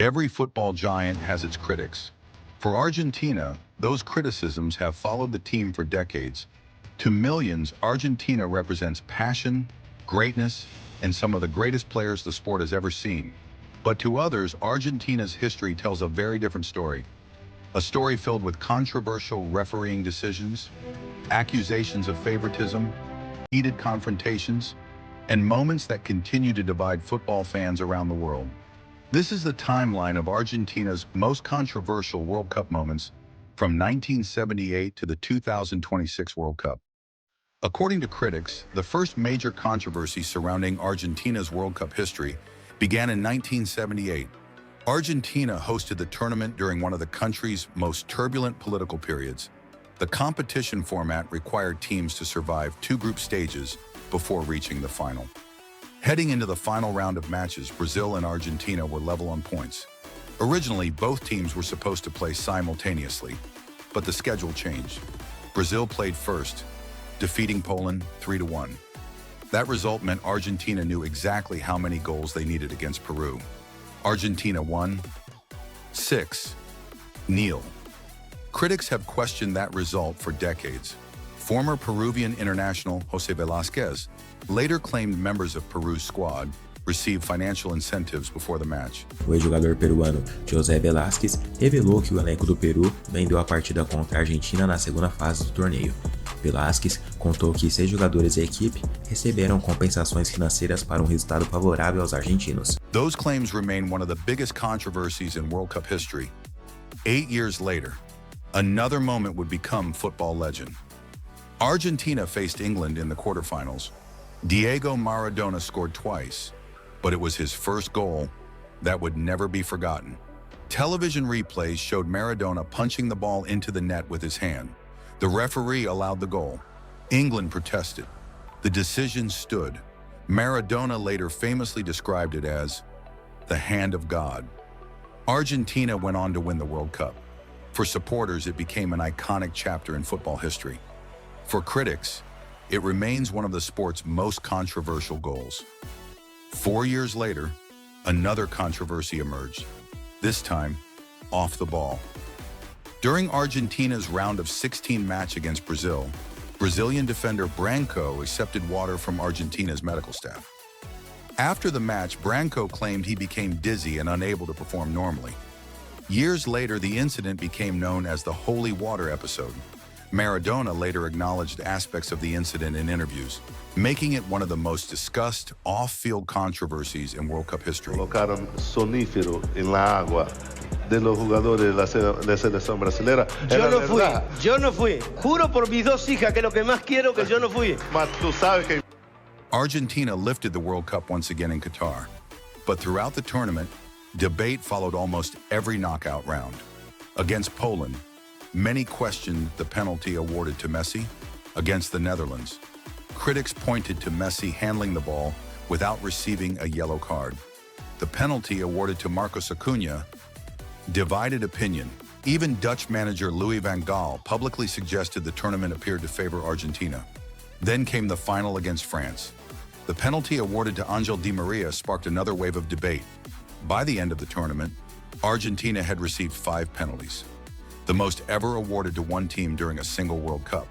Every football giant has its critics. For Argentina, those criticisms have followed the team for decades. To millions, Argentina represents passion, greatness, and some of the greatest players the sport has ever seen. But to others, Argentina's history tells a very different story. A story filled with controversial refereeing decisions, accusations of favoritism, heated confrontations, and moments that continue to divide football fans around the world. This is the timeline of Argentina's most controversial World Cup moments from 1978 to the 2026 World Cup. According to critics, the first major controversy surrounding Argentina's World Cup history began in 1978. Argentina hosted the tournament during one of the country's most turbulent political periods. The competition format required teams to survive two group stages before reaching the final. Heading into the final round of matches, Brazil and Argentina were level on points. Originally, both teams were supposed to play simultaneously, but the schedule changed. Brazil played first, defeating Poland 3-1. That result meant Argentina knew exactly how many goals they needed against Peru. Argentina won 6-0. Critics have questioned that result for decades. Former Peruvian international José Velázquez later claimed members of Peru's squad received financial incentives before the match. O ex-jogador peruano José Velázquez revelou que o elenco do Peru vendeu a partida contra a Argentina na segunda fase do torneio. Velázquez contou que 6 jogadores da equipe receberam compensações financeiras para um resultado favorável aos argentinos. Those claims remain one of the biggest controversies in World Cup history. 8 years later, another moment would become football legend. Argentina faced England in the quarterfinals. Diego Maradona scored twice, but it was his first goal that would never be forgotten. Television replays showed Maradona punching the ball into the net with his hand. The referee allowed the goal. England protested. The decision stood. Maradona later famously described it as the hand of God. Argentina went on to win the World Cup. For supporters, it became an iconic chapter in football history. For critics, it remains one of the sport's most controversial goals. 4 years later, another controversy emerged, this time off the ball. During Argentina's round of 16 match against Brazil, Brazilian defender Branco accepted water from Argentina's medical staff. After the match, Branco claimed he became dizzy and unable to perform normally. Years later, the incident became known as the holy water episode. Maradona later acknowledged aspects of the incident in interviews, making it one of the most discussed off-field controversies in World Cup history. Colocaron sonífero en la agua de los jugadores de la selección brasilera. Yo no fui. Juro por mis 2 hijas que lo que más quiero que yo no fui. Mas tú sabes que Argentina lifted the World Cup once again in Qatar, but throughout the tournament, debate followed almost every knockout round. Against Poland, many questioned the penalty awarded to Messi. Against the Netherlands, critics pointed to Messi handling the ball without receiving a yellow card. The penalty awarded to Marcos Acuna divided opinion. Even Dutch manager Louis van Gaal publicly suggested the tournament appeared to favor Argentina. Then came the final against France. The penalty awarded to Angel Di Maria sparked another wave of debate. By the end of the tournament, Argentina had received 5 penalties, the most ever awarded to one team during a single World Cup.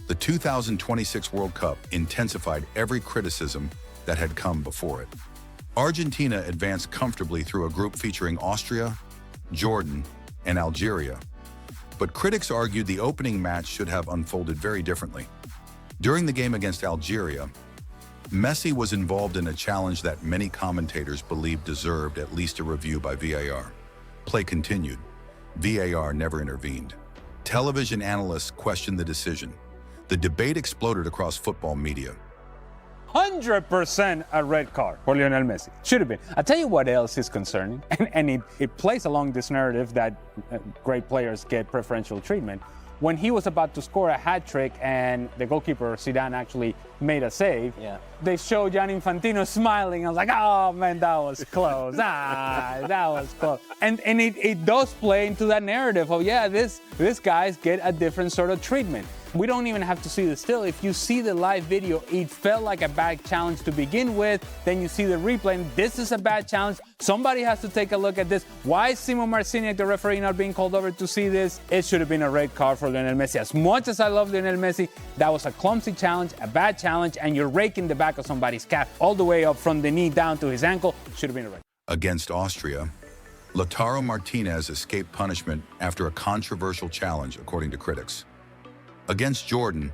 The 2026 World Cup intensified every criticism that had come before it. Argentina advanced comfortably through a group featuring Austria, Jordan, and Algeria. But critics argued the opening match should have unfolded very differently. During the game against Algeria, Messi was involved in a challenge that many commentators believed deserved at least a review by VAR. Play continued. VAR never intervened. Television analysts questioned the decision. The debate exploded across football media. 100% a red card for Lionel Messi. Should have been. I'll tell you what else is concerning, and it plays along this narrative that great players get preferential treatment. When he was about to score a hat trick and the goalkeeper Zidane actually made a save, they showed Gianni Infantino smiling. I was like, oh man, that was close. That was close. And it does play into that narrative of, yeah, this guys get a different sort of treatment. We don't even have to see the still. If you see the live video, it felt like a bad challenge to begin with. Then you see the replay, and this is a bad challenge. Somebody has to take a look at this. Why is Simon Marciniak, the referee, not being called over to see this? It should have been a red card for Lionel Messi. As much as I love Lionel Messi, that was a clumsy challenge, a bad challenge, and you're raking the back of somebody's calf all the way up from the knee down to his ankle. Should have been a red. Against Austria, Lautaro Martinez escaped punishment after a controversial challenge, according to critics. Against Jordan,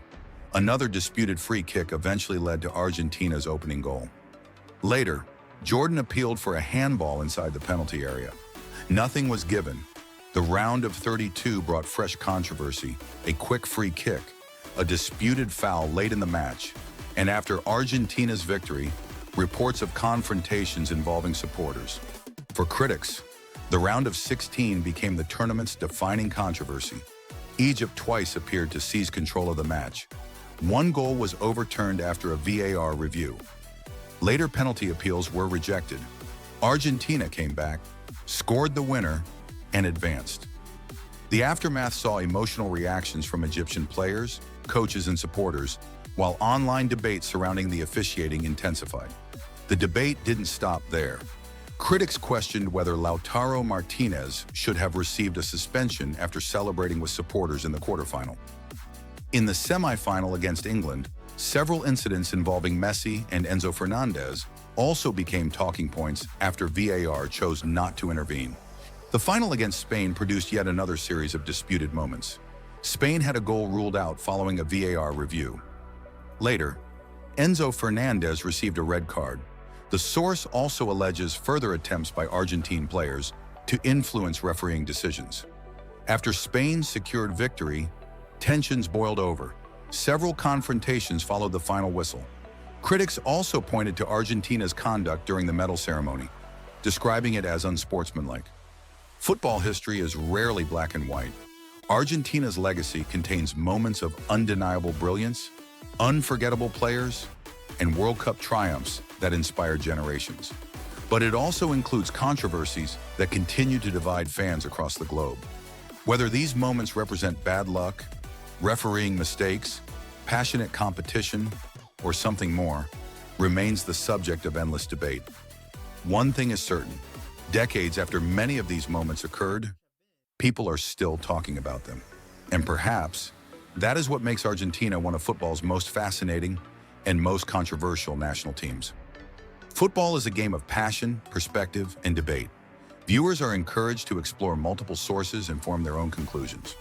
another disputed free kick eventually led to Argentina's opening goal. Later, Jordan appealed for a handball inside the penalty area. Nothing was given. The round of 32 brought fresh controversy, a quick free kick, a disputed foul late in the match, and after Argentina's victory, reports of confrontations involving supporters. For critics, the round of 16 became the tournament's defining controversy. Egypt twice appeared to seize control of the match. One goal was overturned after a VAR review. Later penalty appeals were rejected. Argentina came back, scored the winner, and advanced. The aftermath saw emotional reactions from Egyptian players, coaches, and supporters, while online debates surrounding the officiating intensified. The debate didn't stop there. Critics questioned whether Lautaro Martinez should have received a suspension after celebrating with supporters in the quarterfinal. In the semifinal against England, several incidents involving Messi and Enzo Fernandez also became talking points after VAR chose not to intervene. The final against Spain produced yet another series of disputed moments. Spain had a goal ruled out following a VAR review. Later, Enzo Fernandez received a red card. The source also alleges further attempts by Argentine players to influence refereeing decisions. After Spain secured victory, tensions boiled over. Several confrontations followed the final whistle. Critics also pointed to Argentina's conduct during the medal ceremony, describing it as unsportsmanlike. Football history is rarely black and white. Argentina's legacy contains moments of undeniable brilliance, unforgettable players, and World Cup triumphs that inspire generations. But it also includes controversies that continue to divide fans across the globe. Whether these moments represent bad luck, refereeing mistakes, passionate competition, or something more, remains the subject of endless debate. One thing is certain: decades after many of these moments occurred, people are still talking about them. And perhaps that is what makes Argentina one of football's most fascinating and most controversial national teams. Football is a game of passion, perspective, and debate. Viewers are encouraged to explore multiple sources and form their own conclusions.